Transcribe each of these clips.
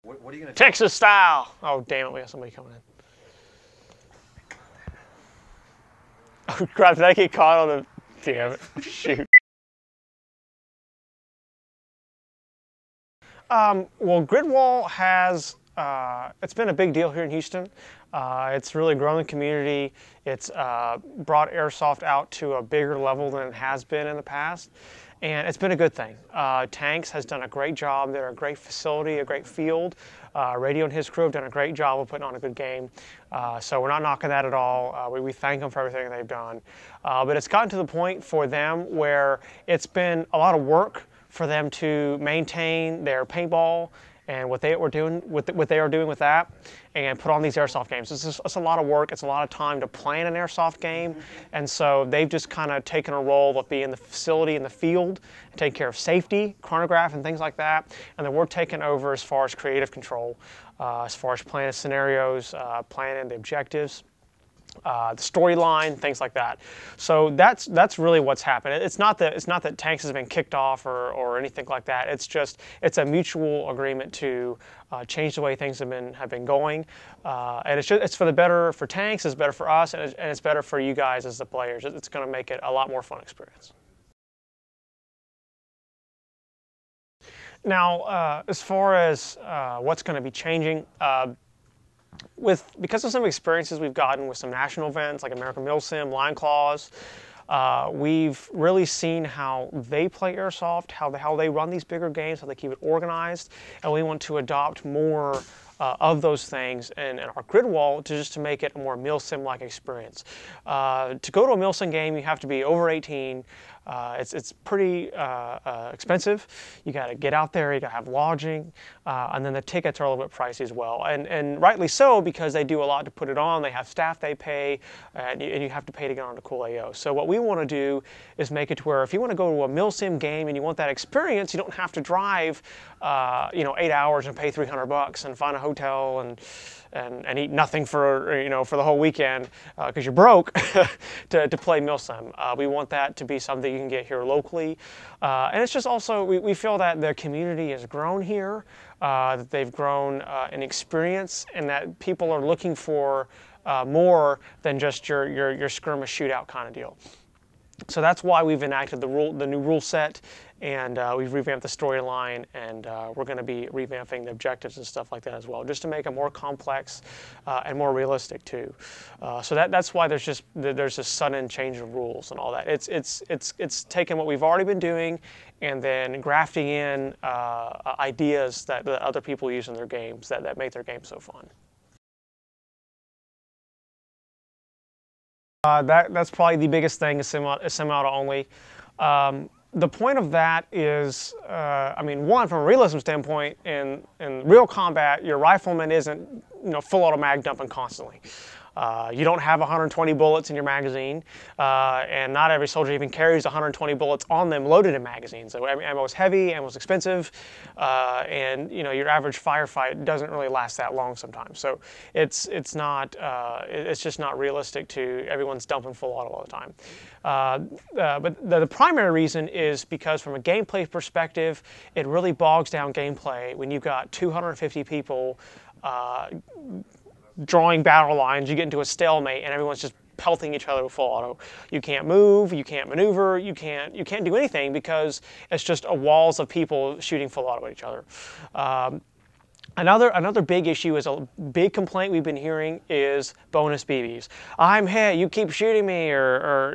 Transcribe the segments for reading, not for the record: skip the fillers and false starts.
What are you going to Texas style. Oh, damn it. We got somebody coming in. Oh, crap. Did I get caught on the... Damn it. Shoot. Well, Gridwall has, it's been a big deal here in Houston. It's really grown the community. It's brought Airsoft out to a bigger level than it has been in the past. And it's been a good thing. Tanks has done a great job. They're a great facility, a great field. Radio and his crew have done a great job of putting on a good game. So we're not knocking that at all. We thank them for everything they've done. But it's gotten to the point for them where it's been a lot of work for them to maintain their paintball and what they are doing with that, and put on these airsoft games. It's a lot of work. It's a lot of time to plan an airsoft game, and so they've just kind of taken a role of being the facility in the field, taking care of safety, chronograph, and things like that. And then we're taking over as far as creative control, as far as planning scenarios, planning the objectives, the storyline, things like that. So that's really what's happened. It's not that Tanks has been kicked off or anything like that. It's a mutual agreement to change the way things have been going, and it's for the better for Tanks, it's better for us, and it's better for you guys as the players. It's going to make it a lot more fun experience. Now, as far as what's going to be changing. Because of some experiences we've gotten with some national events like American Milsim, Line Claws, we've really seen how they play Airsoft, how they run these bigger games, how they keep it organized, and we want to adopt more of those things in our Gridwall to make it a more Milsim-like experience. To go to a Milsim game, you have to be over 18. It's pretty expensive. You got to get out there, you got to have lodging, and then the tickets are a little bit pricey as well. And rightly so, because they do a lot to put it on. They have staff they pay, and you have to pay to get on to Cool AO. So what we want to do is make it to where if you want to go to a Milsim game and you want that experience, you don't have to drive 8 hours and pay $300 and find a hotel and eat nothing for for the whole weekend because you're broke to play Milsim. We want that to be something you can get here locally, and it's just also we feel that the community has grown here, that they've grown in experience, and that people are looking for more than just your skirmish shootout kind of deal. So that's why we've enacted the new rule set, and we've revamped the storyline, and we're going to be revamping the objectives and stuff like that as well, just to make it more complex and more realistic too. So that's why there's a sudden change of rules and all that. It's taken what we've already been doing and then grafting in ideas that other people use in their games that make their games so fun. That's probably the biggest thing is semi-auto only. The point of that is, one, from a realism standpoint, in real combat, your rifleman isn't full auto mag dumping constantly. You don't have 120 bullets in your magazine, and not every soldier even carries 120 bullets on them loaded in magazines. So ammo is heavy, ammo is expensive, and your average firefight doesn't really last that long sometimes. So it's just not realistic to everyone's dumping full auto all the time. But the primary reason is because from a gameplay perspective, it really bogs down gameplay when you've got 250 people drawing battle lines. You get into a stalemate and everyone's just pelting each other with full auto. You can't move, you can't maneuver, you can't do anything because it's just walls of people shooting full auto at each other. Another big issue is a big complaint we've been hearing is bonus BBs. I'm hit, you keep shooting me, or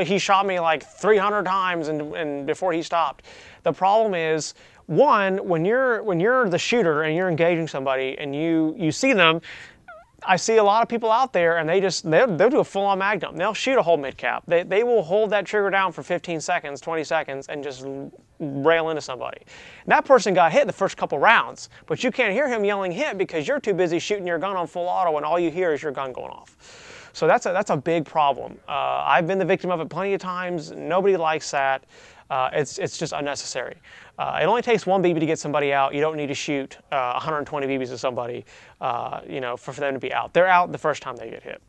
he shot me like 300 times and before he stopped. The problem is, one, when you're the shooter and you're engaging somebody and you see them, I see a lot of people out there and they'll do a full-on mag dump. They'll shoot a whole mid-cap. They will hold that trigger down for 15 seconds, 20 seconds, and just rail into somebody. And that person got hit the first couple rounds, but you can't hear him yelling hit because you're too busy shooting your gun on full auto and all you hear is your gun going off. So that's a big problem. I've been the victim of it plenty of times. Nobody likes that. It's just unnecessary. It only takes one BB to get somebody out. You don't need to shoot 120 BBs at somebody, for them to be out. They're out the first time they get hit.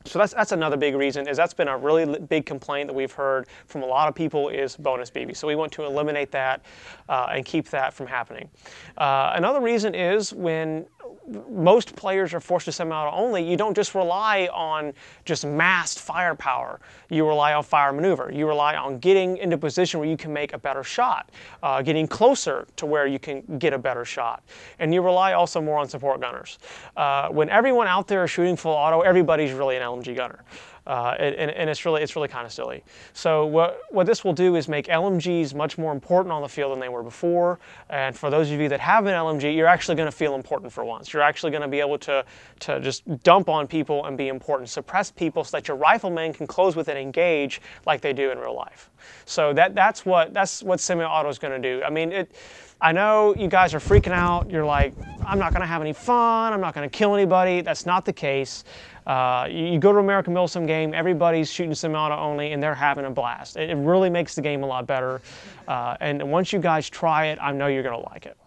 So that's another big reason, is that's been a really big complaint that we've heard from a lot of people, is bonus BB. So we want to eliminate that and keep that from happening. Another reason is when most players are forced to semi-auto only, you don't just rely on just massed firepower. You rely on fire maneuver. You rely on getting into a position where you can make a better shot, getting closer to where you can get a better shot. And you rely also more on support gunners. When everyone out there is shooting full auto, everybody's really an LMG gunner. And it's really kind of silly. So what this will do is make LMGs much more important on the field than they were before. And for those of you that have an LMG, you're actually going to feel important for once. You're actually going to be able to just dump on people and be important, suppress people, so that your riflemen can close with and engage like they do in real life. So that's what semi-auto is going to do. I mean, I know you guys are freaking out. You're like, I'm not going to have any fun. I'm not going to kill anybody. That's not the case. You go to an American Milsim game, everybody's shooting semi-auto only, and they're having a blast. It really makes the game a lot better. And once you guys try it, I know you're going to like it.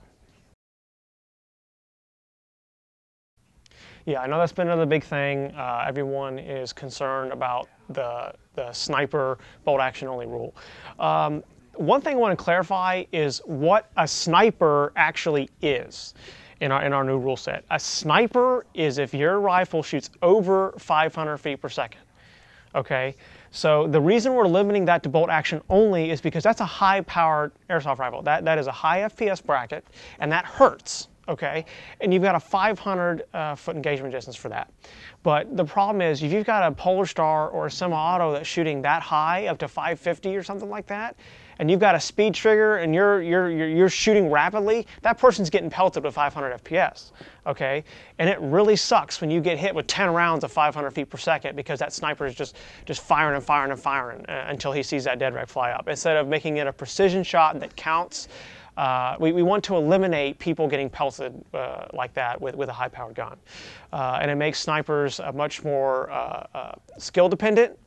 Yeah, I know that's been another big thing. Everyone is concerned about the sniper bolt action only rule. One thing I want to clarify is what a sniper actually is in our new rule set. A sniper is if your rifle shoots over 500 feet per second. Okay, so the reason we're limiting that to bolt action only is because that's a high-powered airsoft rifle. That is a high FPS bracket, and that hurts. Okay, and you've got a 500-foot engagement distance for that. But the problem is, if you've got a Polar Star or a semi-auto that's shooting that high, up to 550 or something like that, and you've got a speed trigger and you're shooting rapidly, that person's getting pelted with 500 FPS. Okay, and it really sucks when you get hit with 10 rounds of 500 feet per second, because that sniper is just firing and firing and firing until he sees that dead reg fly up. Instead of making it a precision shot that counts. We want to eliminate people getting pelted like that with a high-powered gun. And it makes snipers much more skill-dependent,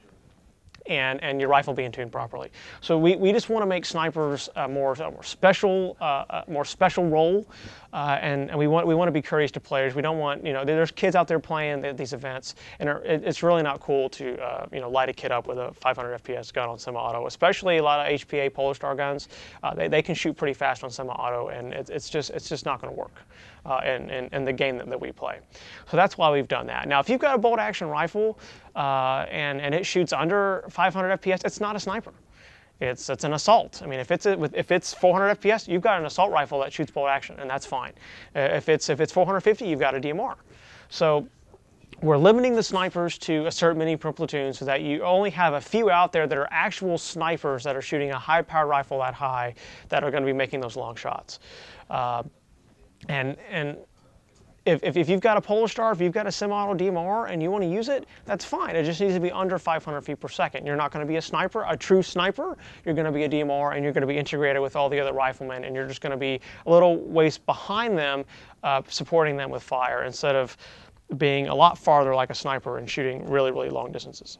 and your rifle being tuned properly. So we just want to make snipers more special role, and we want to be courteous to players. We don't want, there's kids out there playing at these events, and it's really not cool to light a kid up with a 500 FPS gun on semi-auto, especially a lot of HPA Polar Star guns. They can shoot pretty fast on semi-auto, and it's just not going to work in the game that we play. So that's why we've done that. Now, if you've got a bolt action rifle and it shoots under 500 FPS, it's not a sniper. It's an assault. I mean, if it's 400 FPS, you've got an assault rifle that shoots bolt action, and that's fine. If it's 450, you've got a DMR. So we're limiting the snipers to a certain many per platoon, so that you only have a few out there that are actual snipers that are shooting a high-powered rifle that high, that are going to be making those long shots. And if you've got a Polar Star, if you've got a semi-auto DMR and you want to use it, that's fine. It just needs to be under 500 feet per second. You're not going to be a sniper, a true sniper. You're going to be a DMR, and you're going to be integrated with all the other riflemen, and you're just going to be a little ways behind them, supporting them with fire, instead of being a lot farther like a sniper and shooting really, really long distances.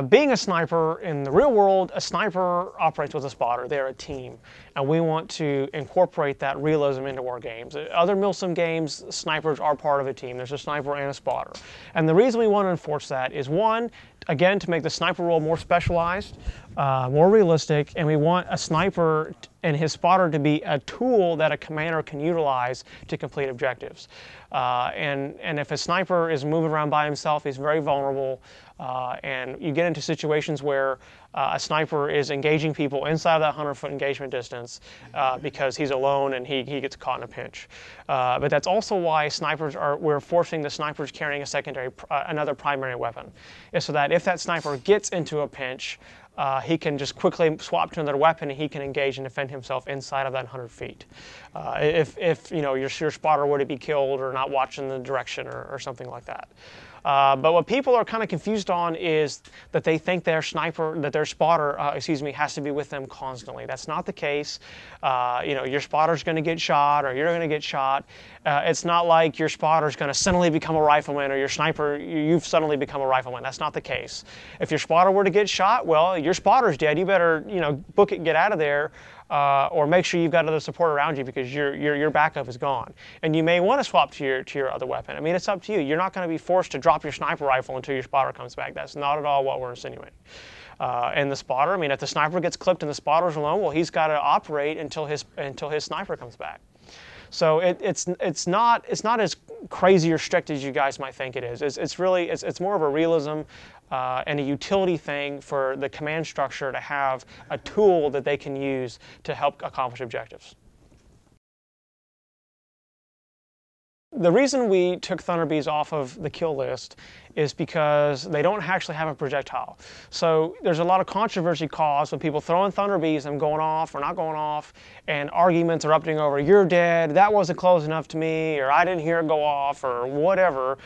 Being a sniper in the real world, a sniper operates with a spotter. They're a team, and we want to incorporate that realism into our games. Other Milsim games, snipers are part of a team. There's a sniper and a spotter. And the reason we want to enforce that is, one, again, to make the sniper role more specialized, more realistic, and we want a sniper and his spotter to be a tool that a commander can utilize to complete objectives. And if a sniper is moving around by himself, he's very vulnerable, and you get into situations where a sniper is engaging people inside of that 100-foot engagement distance because he's alone and he gets caught in a pinch. But that's also why we're forcing the snipers carrying another primary weapon, is so that if that sniper gets into a pinch, he can just quickly swap to another weapon, and he can engage and defend himself inside of that 100 feet. If your spotter were to be killed or not watching the direction or something like that. But what people are kind of confused on is that they think their spotter, has to be with them constantly. That's not the case. Your spotter's going to get shot, or you're going to get shot. It's not like your spotter's going to suddenly become a rifleman, or your sniper, you've suddenly become a rifleman. That's not the case. If your spotter were to get shot, well, your spotter's dead. You better, book it, get out of there, or make sure you've got other support around you because your backup is gone. And you may want to swap to your other weapon. I mean, it's up to you. You're not going to be forced to drop your sniper rifle until your spotter comes back. That's not at all what we're insinuating. And the spotter, I mean, if the sniper gets clipped and the spotter's alone, well, he's got to operate until his sniper comes back. So it's not as crazy or strict as you guys might think it is. It's really more of a realism and a utility thing for the command structure to have a tool that they can use to help accomplish objectives. The reason we took Thunder Bees off of the kill list is because they don't actually have a projectile. So there's a lot of controversy caused when people throw in Thunder Bees and going off or not going off, and arguments erupting over, you're dead, that wasn't close enough to me, or I didn't hear it go off, or whatever.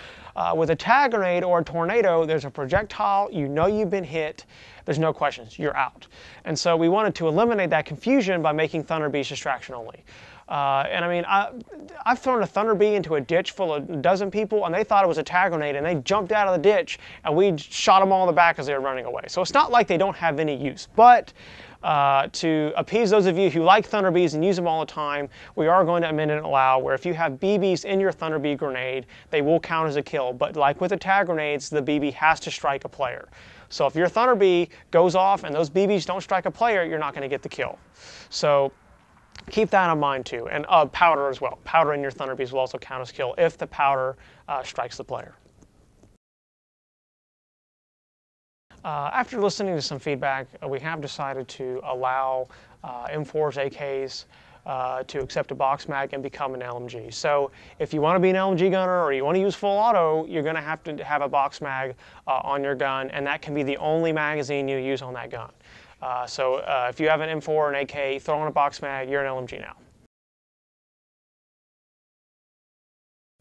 With a tag grenade or a tornado, there's a projectile, you know you've been hit, there's no questions, you're out. And so we wanted to eliminate that confusion by making Thunder Bees distraction only. And I mean, I've thrown a Thunder Bee into a ditch full of a dozen people, and they thought it was a tag grenade, and they jumped out of the ditch, and we shot them all in the back as they were running away. So it's not like they don't have any use. But to appease those of you who like Thunder Bees and use them all the time, we are going to amend and allow where if you have BBs in your Thunder Bee grenade, they will count as a kill. But like with the tag grenades, the BB has to strike a player. So if your Thunder Bee goes off and those BBs don't strike a player, you're not going to get the kill. So keep that in mind too, and powder as well. Powder in your Thunder Bees will also count as kill if the powder strikes the player. After listening to some feedback, we have decided to allow M4s, AKs to accept a box mag and become an LMG. So if you want to be an LMG gunner or you want to use full auto, you're going to have a box mag on your gun, and that can be the only magazine you use on that gun. So if you have an M4 or an AK, throw on a box mag, you're an LMG now.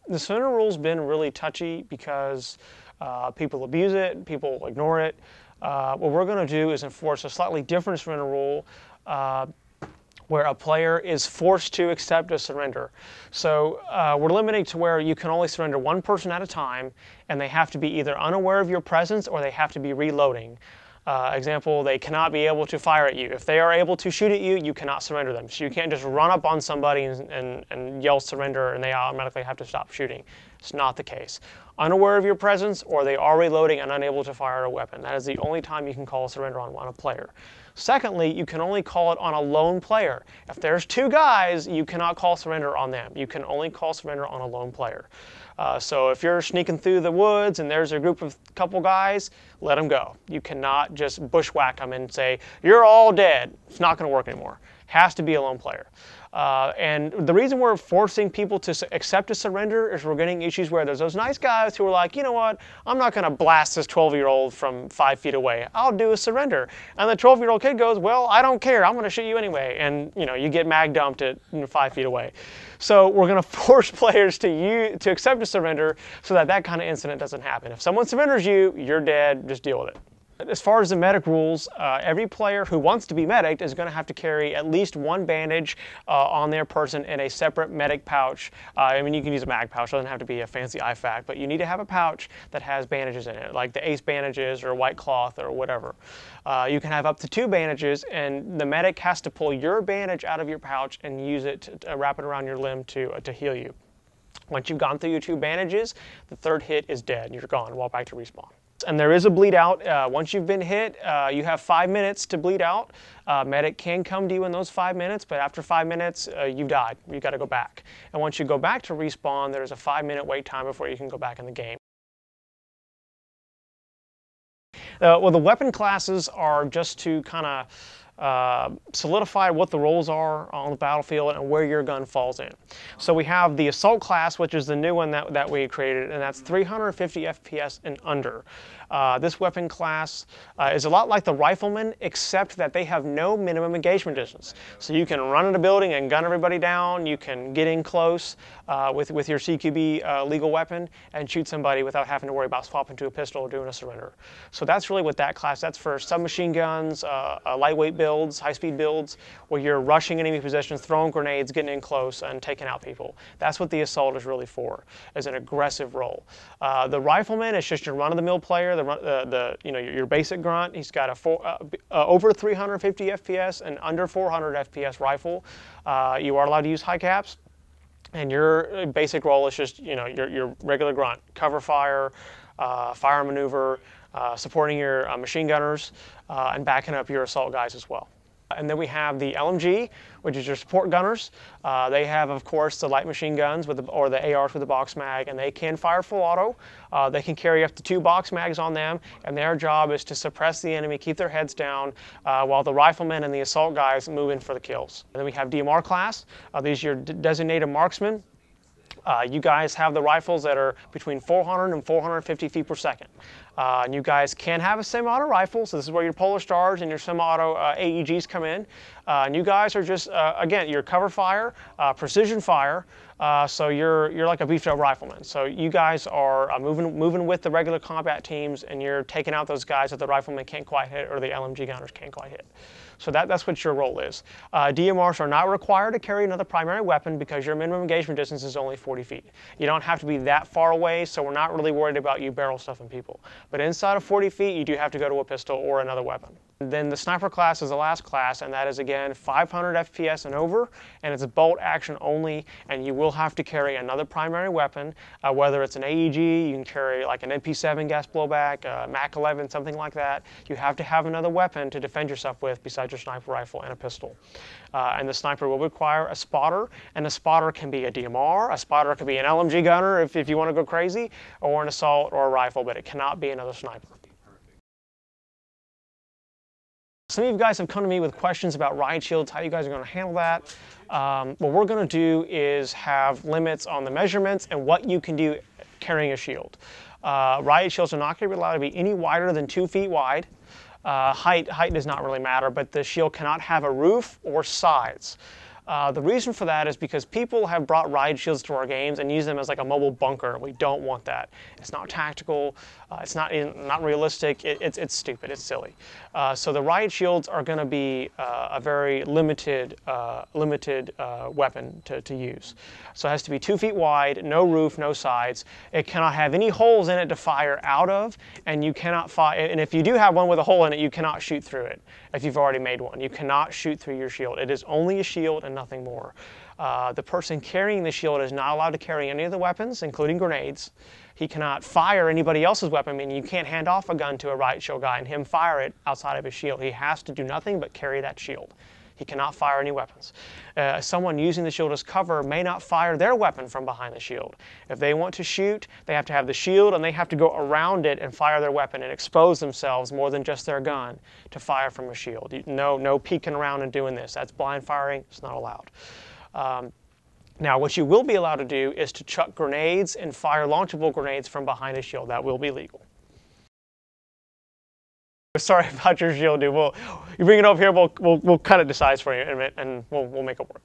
The surrender rule's been really touchy because people abuse it, people ignore it. What we're going to do is enforce a slightly different surrender rule where a player is forced to accept a surrender. So we're limiting to where you can only surrender one person at a time, and they have to be either unaware of your presence or they have to be reloading. Example, they cannot be able to fire at you. If they are able to shoot at you, you cannot surrender them. So you can't just run up on somebody and yell surrender and they automatically have to stop shooting. It's not the case. Unaware of your presence, or they are reloading and unable to fire a weapon. That is the only time you can call a surrender on a player. Secondly, you can only call it on a lone player. If there's two guys, you cannot call surrender on them. You can only call surrender on a lone player. So if you're sneaking through the woods and there's a group of couple guys, let them go. You cannot just bushwhack them and say, you're all dead. It's not going to work anymore. Has to be a lone player. And the reason we're forcing people to accept a surrender is we're getting issues where there's those nice guys who are like, you know what, I'm not going to blast this 12-year-old from 5 feet away. I'll do a surrender. And the 12-year-old kid goes, well, I don't care. I'm going to shoot you anyway. And you know, you get mag dumped at 5 feet away. So we're going to force players to accept a surrender so that that kind of incident doesn't happen. If someone surrenders you, you're dead. Just deal with it. As far as the medic rules, every player who wants to be medicked is going to have to carry at least one bandage on their person in a separate medic pouch. I mean, you can use a mag pouch, it doesn't have to be a fancy IFAK, but you need to have a pouch that has bandages in it, like the ACE bandages or white cloth or whatever. You can have up to 2 bandages, and the medic has to pull your bandage out of your pouch and use it to wrap it around your limb to heal you. Once you've gone through your 2 bandages, the 3rd hit is dead and you're gone. Walk back to respawn. And there is a bleed out. Once you've been hit, you have 5 minutes to bleed out. Medic can come to you in those 5 minutes, but after 5 minutes, you've died. You've got to go back. And once you go back to respawn, there's a 5-minute wait time before you can go back in the game. Well, the weapon classes are just to kind of solidify what the roles are on the battlefield and where your gun falls in. So we have the assault class, which is the new one that we created, and that's 350 FPS and under. This weapon class is a lot like the rifleman, except that they have no minimum engagement distance. So you can run in a building and gun everybody down. You can get in close with your CQB legal weapon and shoot somebody without having to worry about swapping to a pistol or doing a surrender. So that's really what that class, that's for submachine guns, a lightweight build, builds, high-speed builds, where you're rushing enemy positions, throwing grenades, getting in close, and taking out people. That's what the assault is really for, is an aggressive role. The rifleman is just your run-of-the-mill player, your basic grunt. He's got over 350 FPS and under 400 FPS rifle. You are allowed to use high caps. And your basic role is just, your regular grunt, cover fire, fire maneuver, supporting your machine gunners, and backing up your assault guys as well. And then we have the LMG, which is your support gunners. They have, of course, the light machine guns or the ARs with the box mag, and they can fire full auto. They can carry up to 2 box mags on them, and their job is to suppress the enemy, keep their heads down, while the riflemen and the assault guys move in for the kills. And then we have DMR class. These are your designated marksmen. You guys have the rifles that are between 400 and 450 feet per second. And you guys can have a semi-auto rifle, so this is where your Polar Stars and your semi-auto AEGs come in. And you guys are just, again, your cover fire, precision fire, so you're like a beefed up rifleman. So you guys are moving with the regular combat teams, and you're taking out those guys that the riflemen can't quite hit or the LMG gunners can't quite hit. So that's what your role is. DMRs are not required to carry another primary weapon because your minimum engagement distance is only 40 feet. You don't have to be that far away, so we're not really worried about you barrel stuffing people. But inside of 40 feet, you do have to go to a pistol or another weapon. Then the sniper class is the last class, and that is, again, 500 FPS and over, and it's a bolt action only, and you will have to carry another primary weapon, whether it's an AEG, you can carry like an MP7 gas blowback, MAC 11, something like that. You have to have another weapon to defend yourself with besides your sniper rifle and a pistol. And the sniper will require a spotter, and a spotter can be a DMR, a spotter could be an LMG gunner if you want to go crazy, or an assault or a rifle, but it cannot be another sniper. Some of you guys have come to me with questions about riot shields, how you guys are going to handle that. What we're going to do is have limits on the measurements and what you can do carrying a shield. Riot shields are not going to be allowed to be any wider than 2 feet wide. Height does not really matter, but the shield cannot have a roof or sides. The reason for that is because people have brought riot shields to our games and use them as like a mobile bunker. We don't want that. It's not tactical. It's not realistic. It's stupid. It's silly. So the riot shields are going to be a very limited weapon to use. So it has to be 2 feet wide, no roof, no sides. It cannot have any holes in it to fire out of, and you cannot fire. And if you do have one with a hole in it, you cannot shoot through it. If you've already made one, you cannot shoot through your shield. It is only a shield and nothing more. The person carrying the shield is not allowed to carry any of the weapons, including grenades. He cannot fire anybody else's weapon, meaning you can't hand off a gun to a riot shield guy and him fire it outside of his shield. He has to do nothing but carry that shield. He cannot fire any weapons. Someone using the shield as cover may not fire their weapon from behind the shield. If they want to shoot, they have to have the shield and they have to go around it and fire their weapon and expose themselves more than just their gun to fire from a shield. No peeking around and doing this. That's blind firing. It's not allowed. Now, what you will be allowed to do is to chuck grenades and fire launchable grenades from behind a shield. That will be legal. Sorry about your shield, dude. You bring it over here, we'll cut it to size for you in a minute, and we'll make it work.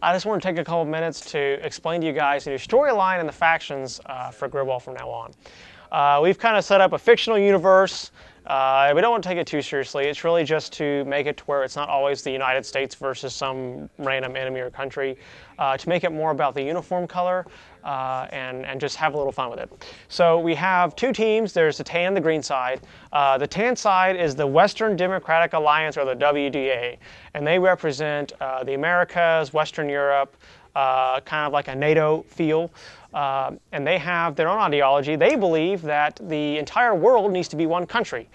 I just want to take a couple of minutes to explain to you guys the storyline and the factions for Gridwall from now on. We've kind of set up a fictional universe. We don't want to take it too seriously. It's really just to make it to where it's not always the United States versus some random enemy or country, to make it more about the uniform color and just have a little fun with it. So we have two teams. There's the tan and the green side. The tan side is the Western Democratic Alliance, or the WDA, and they represent the Americas, Western Europe, kind of like a NATO feel. And they have their own ideology. They believe that the entire world needs to be one country.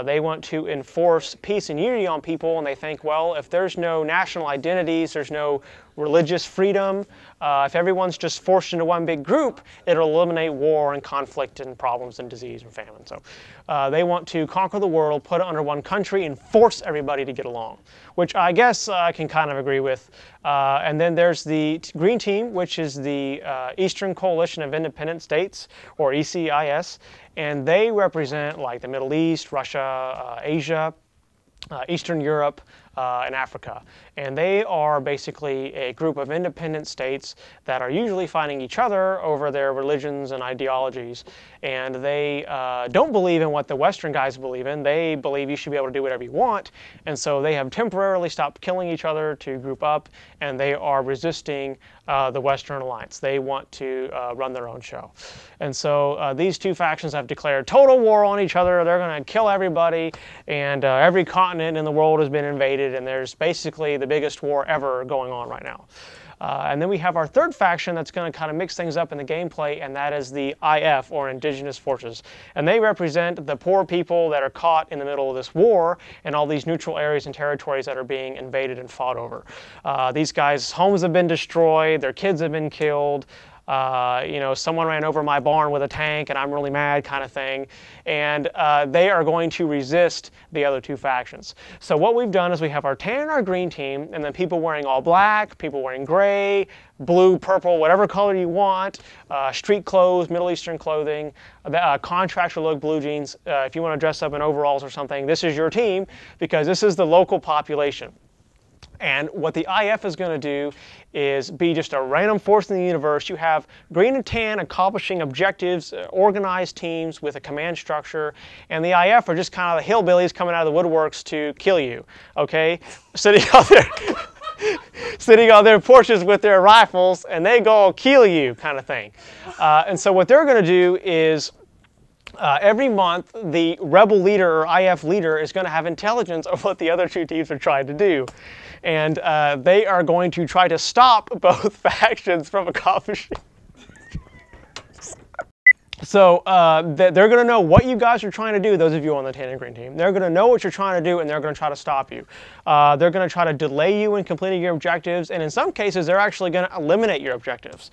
They want to enforce peace and unity on people, and they think, well, if there's no national identities, there's no religious freedom, if everyone's just forced into one big group, it'll eliminate war and conflict and problems and disease and famine. So they want to conquer the world, put it under one country, and force everybody to get along, which I guess I can kind of agree with. And then there's the green team, which is the Eastern Coalition of Independent States, or ECIS, and they represent like the Middle East, Russia, Asia, Eastern Europe, in Africa. And they are basically a group of independent states that are usually fighting each other over their religions and ideologies. And they don't believe in what the Western guys believe in. They believe you should be able to do whatever you want. And so they have temporarily stopped killing each other to group up, and they are resisting the Western Alliance. They want to run their own show. And so these two factions have declared total war on each other. They're going to kill everybody, and every continent in the world has been invaded, and there's basically the biggest war ever going on right now. And then we have our third faction that's going to kind of mix things up in the gameplay, and that is the IF, or Indigenous Forces. And they represent the poor people that are caught in the middle of this war and all these neutral areas and territories that are being invaded and fought over. These guys' homes have been destroyed, their kids have been killed. You know, someone ran over my barn with a tank and I'm really mad, kind of thing. And they are going to resist the other two factions. So what we've done is we have our tan and our green team, and then people wearing all black, people wearing gray, blue, purple, whatever color you want, street clothes, Middle Eastern clothing, contractor look blue jeans. If you want to dress up in overalls or something, this is your team, because this is the local population. And what the IF is going to do is be just a random force in the universe. You have green and tan accomplishing objectives, organized teams with a command structure, and the IF are just kind of the hillbillies coming out of the woodworks to kill you, okay? Sitting on their porches with their rifles, and they go kill you, kind of thing. And so what they're going to do is every month, the rebel leader or IF leader is going to have intelligence of what the other two teams are trying to do. And they are going to try to stop both factions from accomplishing. So they're going to know what you guys are trying to do, those of you on the tan and green team. They're going to know what you're trying to do, and they're going to try to stop you. They're going to try to delay you in completing your objectives, and in some cases, they're actually going to eliminate your objectives.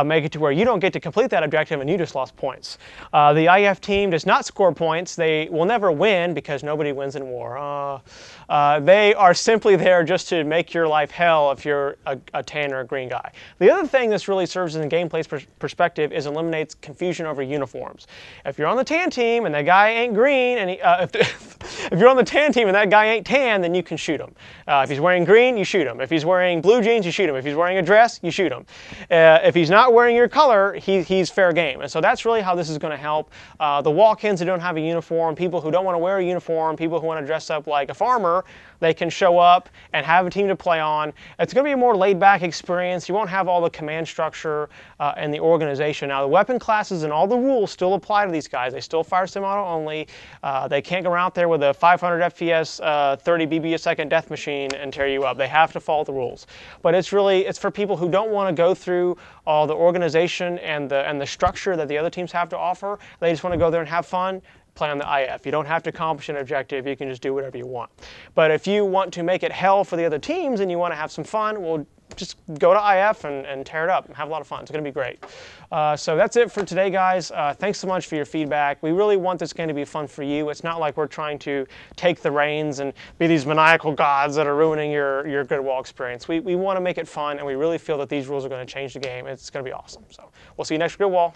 Make it to where you don't get to complete that objective and you just lost points. The IF team does not score points. They will never win because nobody wins in war. They are simply there just to make your life hell if you're a tan or a green guy. The other thing this really serves in the gameplay perspective is eliminates confusion over uniforms. If you're on the tan team and that guy ain't green, and if you're on the tan team and that guy ain't tan, then you can shoot him. If he's wearing green, you shoot him. If he's wearing blue jeans, you shoot him. If he's wearing a dress, you shoot him. If he's not wearing your color, he's fair game. And so that's really how this is going to help. The walk-ins who don't have a uniform, people who don't want to wear a uniform, people who want to dress up like a farmer, they can show up and have a team to play on. It's going to be a more laid-back experience. You won't have all the command structure and the organization. Now, the weapon classes and all the rules still apply to these guys. They still fire semi-auto only. They can't go out there with a 500 FPS, 30 BB a second death machine and tear you up. They have to follow the rules. But it's for people who don't want to go through all the organization and the structure that the other teams have to offer. They just want to go there and have fun. Play on the IF. You don't have to accomplish an objective. You can just do whatever you want. But if you want to make it hell for the other teams and you want to have some fun, well, just go to IF and tear it up and have a lot of fun. It's going to be great. So that's it for today, guys. Thanks so much for your feedback. We really want this game to be fun for you. It's not like we're trying to take the reins and be these maniacal gods that are ruining your Gridwall experience. We want to make it fun, and we really feel that these rules are going to change the game. It's going to be awesome. So we'll see you next Gridwall.